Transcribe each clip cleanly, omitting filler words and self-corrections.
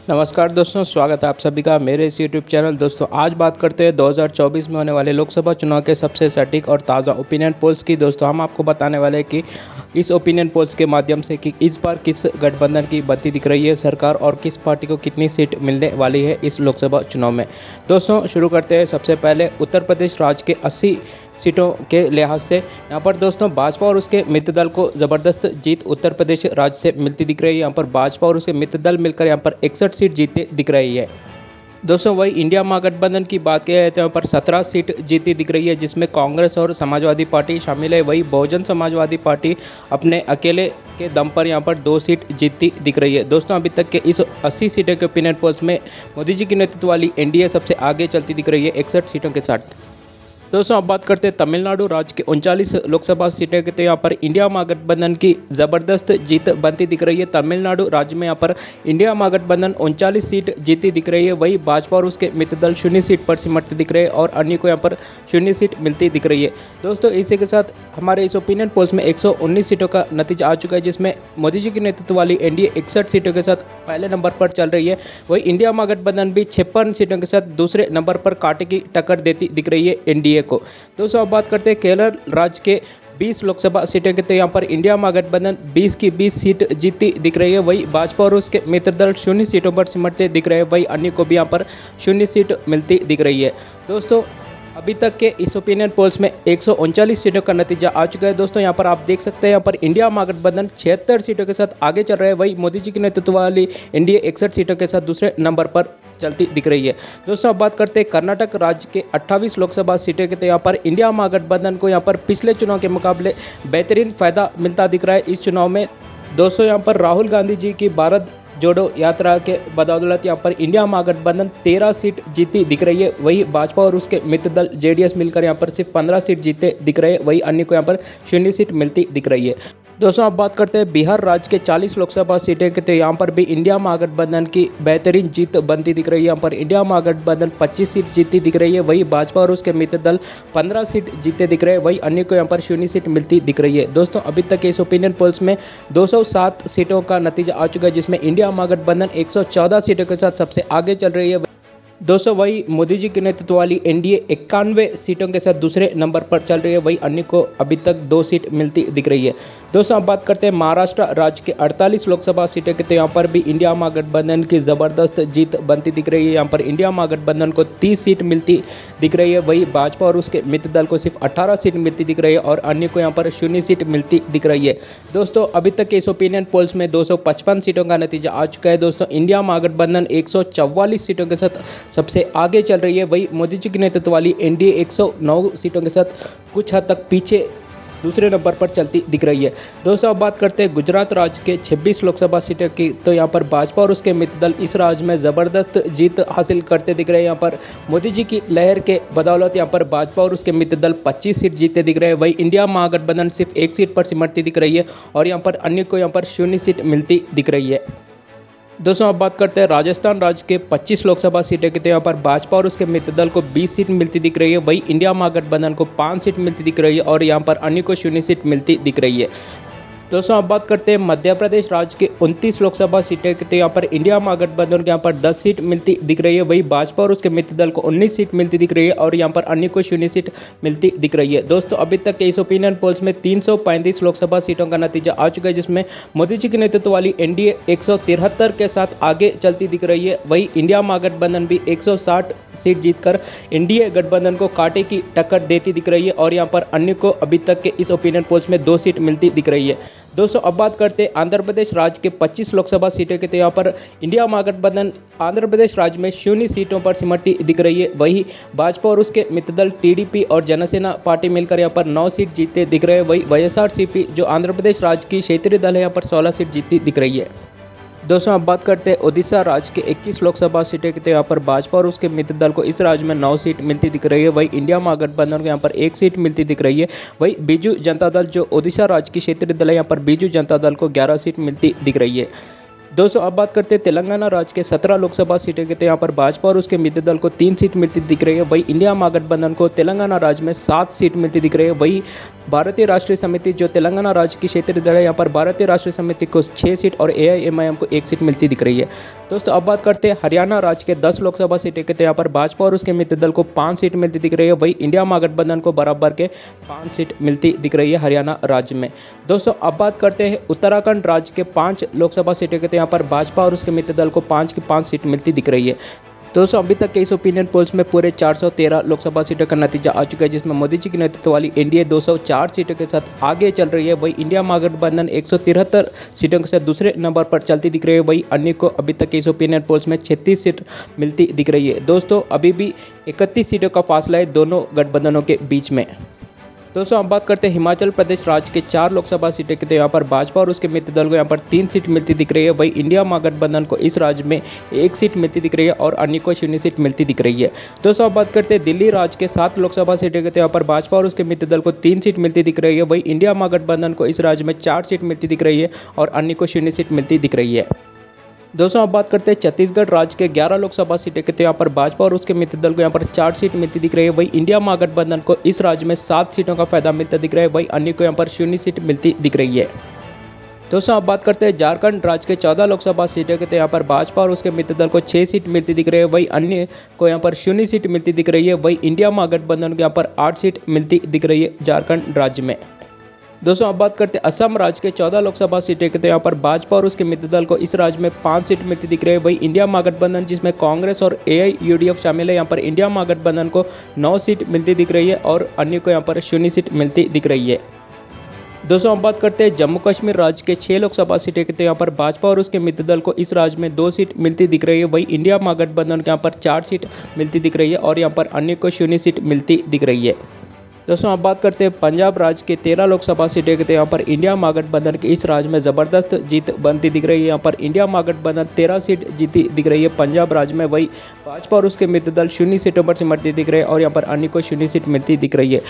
नमस्कार दोस्तों, स्वागत है आप सभी का मेरे इस यूट्यूब चैनल। दोस्तों आज बात करते हैं 2024 में होने वाले लोकसभा चुनाव के सबसे सटीक और ताज़ा ओपिनियन पोल्स की। दोस्तों हम आपको बताने वाले हैं कि इस ओपिनियन पोल्स के माध्यम से कि इस बार किस गठबंधन की बनती दिख रही है सरकार और किस पार्टी को कितनी सीट मिलने वाली है इस लोकसभा चुनाव में। दोस्तों शुरू करते हैं सबसे पहले उत्तर प्रदेश राज्य के 80 सीटों के लिहाज से। यहाँ पर दोस्तों भाजपा और उसके मित्र दल को ज़बरदस्त जीत उत्तर प्रदेश राज्य से मिलती दिख रही है। यहाँ पर भाजपा और उसके मित्र दल मिलकर यहाँ पर 61 सीट जीतते दिख रही है। दोस्तों वही इंडिया महागठबंधन की बात किया जाए तो यहाँ पर 17 सीट जीती दिख रही है, जिसमें कांग्रेस और समाजवादी पार्टी शामिल है। वही बहुजन समाजवादी पार्टी अपने अकेले के दम पर यहाँ पर 2 सीट जीतती दिख रही है। दोस्तों अभी तक के इस 80 सीटों के ओपिनियन पोल्स में मोदी जी के नेतृत्व वाली एनडीए सबसे आगे चलती दिख रही है 61 सीटों के साथ। दोस्तों अब बात करते हैं तमिलनाडु राज्य के 39 लोकसभा सीटें के, तो यहाँ पर इंडिया महागठबंधन की ज़बरदस्त जीत बनती दिख रही है। तमिलनाडु राज्य में यहाँ पर इंडिया महागठबंधन 39 सीट जीती दिख रही है। वही भाजपा और उसके मित्र दल 0 सीट पर सिमटते दिख रहे हैं और अन्य को यहाँ पर 0 सीट मिलती दिख रही है। दोस्तों इसी के साथ हमारे इस ओपिनियन पोल्स में 119 सीटों का नतीजा आ चुका है, जिसमें मोदी जी के नेतृत्व वाली एनडीए 61 सीटों के साथ पहले नंबर पर चल रही है। वही इंडिया महागठबंधन भी 56 सीटों के साथ दूसरे नंबर पर कांटे की टक्कर देती दिख रही है एनडीए को। दोस्तों अब बात करते हैं केरल राज्य के 20 लोकसभा सीटें के, तो यहाँ पर इंडिया महागठबंधन 20 की 20 सीट जीतती दिख रही है। वही भाजपा और उसके मित्र दल 0 सीटों पर सिमटते दिख रहे हैं। वही अन्य को भी यहाँ पर 0 सीट मिलती दिख रही है। दोस्तों अभी तक के इस ओपिनियन पोल्स में 139 सीटों का नतीजा आ चुका है। दोस्तों यहाँ पर आप देख सकते हैं यहाँ पर इंडिया महागठबंधन 76 सीटों के साथ आगे चल रहा है। वही मोदी जी के नेतृत्व वाली एनडीए 61 सीटों के साथ दूसरे नंबर पर चलती दिख रही है। दोस्तों अब बात करते हैं कर्नाटक राज्य के 28 लोकसभा सीटें के, तो यहाँ पर इंडिया महागठबंधन को यहाँ पर पिछले चुनाव के मुकाबले बेहतरीन फायदा मिलता दिख रहा है इस चुनाव में। दोस्तों यहाँ पर राहुल गांधी जी की भारत जोड़ो यात्रा के बदौलत यहाँ पर इंडिया महागठबंधन 13 सीट जीती दिख रही है। वही भाजपा और उसके मित्र दल जेडीएस मिलकर यहाँ पर सिर्फ 15 सीट जीते दिख रहे हैं। वही अन्य को यहाँ पर 0 सीट मिलती दिख रही है। दोस्तों अब बात करते हैं बिहार राज्य के 40 लोकसभा सीटें के, तो यहाँ पर भी इंडिया महागठबंधन की बेहतरीन जीत बनती दिख रही है। यहाँ पर इंडिया महागठबंधन 25 सीट जीती दिख रही है। वही भाजपा और उसके मित्र दल 15 सीट जीते दिख रहे हैं। वही अन्य को यहाँ पर 0 सीट मिलती दिख रही है। दोस्तों अभी तक के इस ओपिनियन पोल्स में 207 सीटों का नतीजा आ चुका है, जिसमें इंडिया महागठबंधन 114 सीटों के साथ सबसे आगे चल रही है। दोस्तों वही मोदी जी के नेतृत्व वाली एनडीए 91 सीटों के साथ दूसरे नंबर पर चल रही है। वही अन्य को अभी तक 2 सीट मिलती दिख रही है। दोस्तों अब बात करते हैं महाराष्ट्र राज्य के 48 लोकसभा सीटें के, तो यहाँ पर भी इंडिया महागठबंधन की ज़बरदस्त जीत बनती दिख रही है। यहाँ पर इंडिया महागठबंधन को 30 सीट मिलती दिख रही है। वही भाजपा और उसके मित्र दल को सिर्फ 18 सीट मिलती दिख रही है और अन्य को यहाँ पर 0 सीट मिलती दिख रही है। दोस्तों अभी तक के इस ओपिनियन पोल्स में 255 सीटों का नतीजा आ चुका है। दोस्तों इंडिया महागठबंधन 144 सीटों के साथ सबसे आगे चल रही है। वही मोदी जी के नेतृत्व वाली एनडीए 109 सीटों के साथ कुछ हद तक पीछे दूसरे नंबर पर चलती दिख रही है। दोस्तों अब बात करते हैं गुजरात राज्य के 26 लोकसभा सीटों की, तो यहाँ पर भाजपा और उसके मित्र दल इस राज्य में ज़बरदस्त जीत हासिल करते दिख रहे हैं। यहाँ पर मोदी जी की लहर के बदौलत यहाँ पर भाजपा और उसके मित्र दल 25 सीट जीतते दिख रहे हैं। वही इंडिया महागठबंधन सिर्फ 1 सीट पर सिमटती दिख रही है और यहाँ पर अन्य को यहाँ पर 0 सीट मिलती दिख रही है। दोस्तों अब बात करते हैं राजस्थान राज्य के 25 लोकसभा सीटें के, तो यहाँ पर भाजपा और उसके मित्र दल को 20 सीट मिलती दिख रही है। वही इंडिया महागठबंधन को 5 सीट मिलती दिख रही है और यहाँ पर अन्य को 0 सीट मिलती दिख रही है। दोस्तों अब बात करते हैं मध्य प्रदेश राज्य के 29 लोकसभा सीटें के, तो यहाँ पर इंडिया महागठबंधन को यहाँ पर 10 सीट मिलती दिख रही है। वही भाजपा और उसके मित्र दल को 19 सीट मिलती दिख रही है और यहाँ पर अन्य को 0 सीट मिलती दिख रही है। दोस्तों अभी तक के इस ओपिनियन पोल्स में 335 लोकसभा सीटों का नतीजा आ चुका है, जिसमें मोदी जी के नेतृत्व वाली एनडीए 173 के साथ आगे चलती दिख रही है। वही इंडिया महागठबंधन भी 160 सीट जीतकर एनडीए गठबंधन को कांटे की टक्कर देती दिख रही है और यहाँ पर अन्य को अभी तक के इस ओपिनियन पोल्स में 2 सीट मिलती दिख रही है। दोस्तों अब बात करते हैं आंध्र प्रदेश राज्य के 25 लोकसभा सीटें के, तो यहाँ पर इंडिया महागठबंधन आंध्र प्रदेश राज्य में 0 सीटों पर सिमटती दिख रही है। वही भाजपा और उसके मित्र दल टीडीपी और जनसेना पार्टी मिलकर यहाँ पर 9 सीट जीतते दिख रहे हैं। वही वाईएसआरसीपी जो आंध्र प्रदेश राज्य की क्षेत्रीय दल है यहाँ पर 16 सीट जीतती दिख रही है। दोस्तों अब बात करते हैं उड़ीसा राज्य के 21 लोकसभा सीटें के, तो यहाँ पर भाजपा और उसके मित्र दल को इस राज्य में 9 सीट मिलती दिख रही है। वही इंडिया महागठबंधन को यहाँ पर 1 सीट मिलती दिख रही है। वही बीजू जनता दल जो उड़ीसा राज्य की क्षेत्रीय दल है यहाँ पर बीजू जनता दल को 11 सीट मिलती दिख रही है। दोस्तों अब बात करते हैं तेलंगाना राज्य के 17 लोकसभा सीटें के, तो यहाँ पर भाजपा और उसके मित्र दल को 3 सीट मिलती दिख रही है। वही इंडिया महागठबंधन को तेलंगाना राज्य में 7 सीट मिलती दिख रही है। वही भारतीय राष्ट्रीय समिति जो तेलंगाना राज्य की क्षेत्रीय दल है, यहाँ पर भारतीय राष्ट्रीय समिति को 6 सीट और AIMIM को 1 सीट मिलती दिख रही है। दोस्तों अब बात करते हैं हरियाणा राज्य के 10 लोकसभा सीटें के, तो यहाँ पर भाजपा और उसके मित्र दल को 5 सीट मिलती दिख रही है। वही इंडिया महागठबंधन को बराबर के 5 सीट मिलती दिख रही है हरियाणा राज्य में। दोस्तों अब बात करते हैं उत्तराखंड राज्य के 5 लोकसभा सीटें के, तो यहाँ पर भाजपा और उसके मित्र दल को 5 की 5 सीट मिलती दिख रही है। दोस्तों अभी तक के इस ओपिनियन पोल्स में पूरे 413 लोकसभा सीटों का नतीजा आ चुका है, जिसमें मोदी जी के नेतृत्व वाली एनडीए 204 सीटों के साथ आगे चल रही है। वही इंडिया महागठबंधन 173 सीटों के साथ दूसरे नंबर पर चलती दिख रही है। वही अन्य को अभी तक के इस ओपिनियन पोल्स में 36 सीट मिलती दिख रही है। दोस्तों अभी भी 31 सीटों का फासला है दोनों गठबंधनों के बीच में। दोस्तों अब बात करते हैं हिमाचल प्रदेश राज्य के 4 लोकसभा सीटें के, तो यहाँ पर भाजपा और उसके मित्र दल को यहाँ पर 3 सीट मिलती दिख रही है। वही इंडिया महागठबंधन को इस राज्य में 1 सीट मिलती दिख रही है और अन्य को 0 सीट मिलती दिख रही है। दोस्तों अब बात करते हैं दिल्ली राज्य के 7 लोकसभा सीटें के, तो यहाँ पर भाजपा और उसके मित्र दल को 3 सीट मिलती दिख रही है। वही इंडिया महागठबंधन को इस राज्य में 4 सीट मिलती दिख रही है और अन्य को 0 सीट मिलती दिख रही है। दोस्तों अब बात करते हैं छत्तीसगढ़ राज्य के 11 लोकसभा सीटें के, तो यहाँ पर भाजपा और उसके मित्र दल को यहाँ पर 4 सीट मिलती दिख रही है। वही इंडिया महागठबंधन को इस राज्य में 7 सीटों का फायदा मिलता दिख रहा है। वही अन्य को यहाँ पर 0 सीट मिलती दिख रही है। दोस्तों अब बात करते हैं झारखंड राज्य के 14 लोकसभा सीटें के, तो यहाँ पर भाजपा और उसके मित्र दल को 6 सीट मिलती दिख रही है। वही अन्य को यहाँ पर 0 सीट मिलती दिख रही है। वही इंडिया महागठबंधन को यहाँ पर 8 सीट मिलती दिख रही है झारखंड राज्य में। दोस्तों अब बात करते हैं असम राज्य के 14 लोकसभा सीटें के, तो यहाँ पर भाजपा और उसके मित्र दल को इस राज्य में 5 सीट मिलती दिख रही है। वही इंडिया महागठबंधन जिसमें कांग्रेस और AIUDF शामिल है, यहाँ पर इंडिया महागठबंधन को 9 सीट मिलती दिख रही है और अन्य को यहाँ पर 0 सीट मिलती दिख रही है। दोस्तों अब बात करते हैं जम्मू कश्मीर राज्य के 6 लोकसभा सीटें के, तो यहाँ पर भाजपा और उसके मित्र दल को इस राज्य में 2 सीट मिलती दिख रही है। वही इंडिया महागठबंधन के यहाँ पर 4 सीट मिलती दिख रही है और यहाँ पर अन्य को 0 सीट मिलती दिख रही है। दोस्तों अब बात करते हैं पंजाब राज्य के 13 लोकसभा सीटें के, तो यहाँ पर इंडिया महागठबंधन के इस राज्य में ज़बरदस्त जीत बनती दिख रही है। यहाँ पर इंडिया महागठबंधन 13 सीट जीती दिख रही है पंजाब राज्य में। वही भाजपा और उसके मित्र दल 0 सीटों पर सिमटती दिख रहे हैं और यहाँ पर अन्य को 0 सीट मिलती दिख रही है।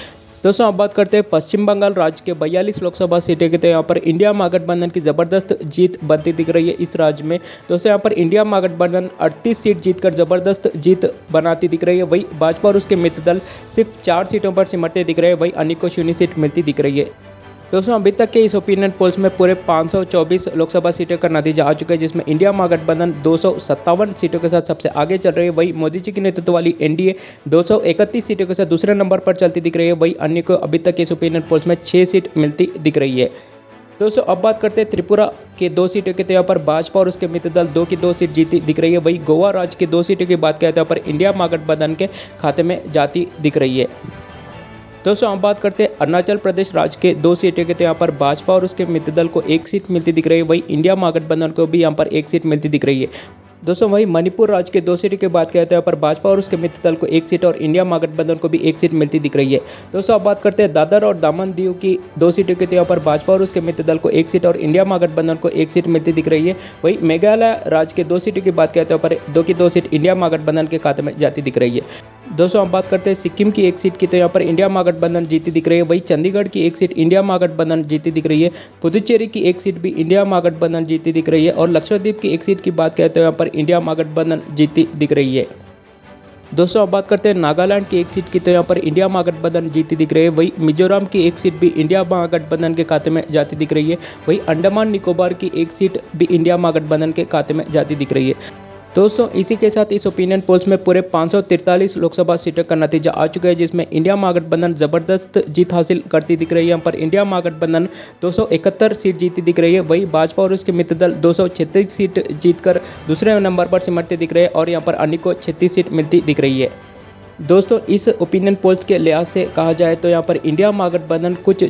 दोस्तों अब बात करते हैं पश्चिम बंगाल राज्य के 42 लोकसभा सीटें के, तो यहाँ पर इंडिया महागठबंधन की ज़बरदस्त जीत बनती दिख रही है इस राज्य में। दोस्तों यहाँ पर इंडिया महागठबंधन 38 सीट जीतकर ज़बरदस्त जीत बनाती दिख रही है। वही भाजपा और उसके मित्र दल सिर्फ 4 सीटों पर सिमटते दिख रहे हैं। वही अन्य को 0 सीट मिलती दिख रही है। दोस्तों अभी तक के इस ओपिनियन पोल्स में पूरे 524 लोकसभा सीटों का नतीजा आ चुका है, जिसमें इंडिया महागठबंधन 257 सीटों के साथ सबसे आगे चल रही है। वही मोदी जी के नेतृत्व वाली एनडीए 231 सीटों के साथ दूसरे नंबर पर चलती दिख रही है। वही अन्य को अभी तक के इस ओपिनियन पोल्स में 6 सीट मिलती दिख रही है। दोस्तों अब बात करते हैं त्रिपुरा के 2 सीटों के, तो यहाँ पर भाजपा और उसके मित्र दल 2 की 2 सीट जीती दिख रही है। वही गोवा राज्य के 2 सीटों की बात करें तो यहाँ पर इंडिया महागठबंधन के खाते में जाती दिख रही है। दोस्तों हम बात करते हैं अरुणाचल प्रदेश राज्य के 2 सीटें के, तो यहाँ पर भाजपा और उसके मित्र दल को 1 सीट मिलती दिख रही है। वही इंडिया महागठबंधन को भी यहाँ पर 1 सीट मिलती दिख रही है। दोस्तों वही मणिपुर राज्य के 2 सीटों की बात करें तो यहाँ पर भाजपा और उसके मित्र दल को 1 सीट और इंडिया महागठबंधन को भी 1 सीट मिलती दिख रही है। दोस्तों अब बात करते हैं दादर और दमन दीव की 2 सीटों की, तो यहाँ पर भाजपा और उसके मित्र दल को 1 सीट और इंडिया महागठबंधन को 1 सीट मिलती दिख रही है। वही मेघालय राज्य के 2 सीटों की बात करें तो यहाँ पर 2 की 2 सीट इंडिया महागठबंधन के खाते में जाती दिख रही है। दोस्तों हम बात करते हैं सिक्किम की 1 सीट की, तो यहाँ पर इंडिया महागठबंधन जीती दिख रही है। वही चंडीगढ़ की 1 सीट इंडिया महागठबंधन जीती दिख रही है। पुदुचेरी की 1 सीट भी इंडिया महागठबंधन जीती दिख रही है और लक्षद्वीप की 1 सीट की बात करें तो यहाँ पर इंडिया महागठबंधन जीती दिख रही है। दोस्तों अब बात करते हैं नागालैंड की 1 सीट की, तो यहाँ पर इंडिया महागठबंधन जीती दिख रही है। वही मिजोरम की 1 सीट भी इंडिया महागठबंधन के खाते में जाती दिख रही है। वही अंडमान निकोबार की 1 सीट भी इंडिया महागठबंधन के खाते में जाती दिख रही है। दोस्तों इसी के साथ इस ओपिनियन पोल्स में पूरे 543 लोकसभा सीटों का नतीजा आ चुका है, जिसमें इंडिया महागठबंधन ज़बरदस्त जीत हासिल करती दिख रही है। यहाँ पर इंडिया महागठबंधन 271 सीट जीती दिख रही है। वही भाजपा और उसके मित्र दल 236 सीट जीतकर दूसरे नंबर पर सिमटते दिख रहे हैं और यहाँ पर अन्य को 36 सीट मिलती दिख रही है। दोस्तों इस ओपिनियन पोल्स के लिहाज से कहा जाए तो यहाँ पर इंडिया महागठबंधन कुछ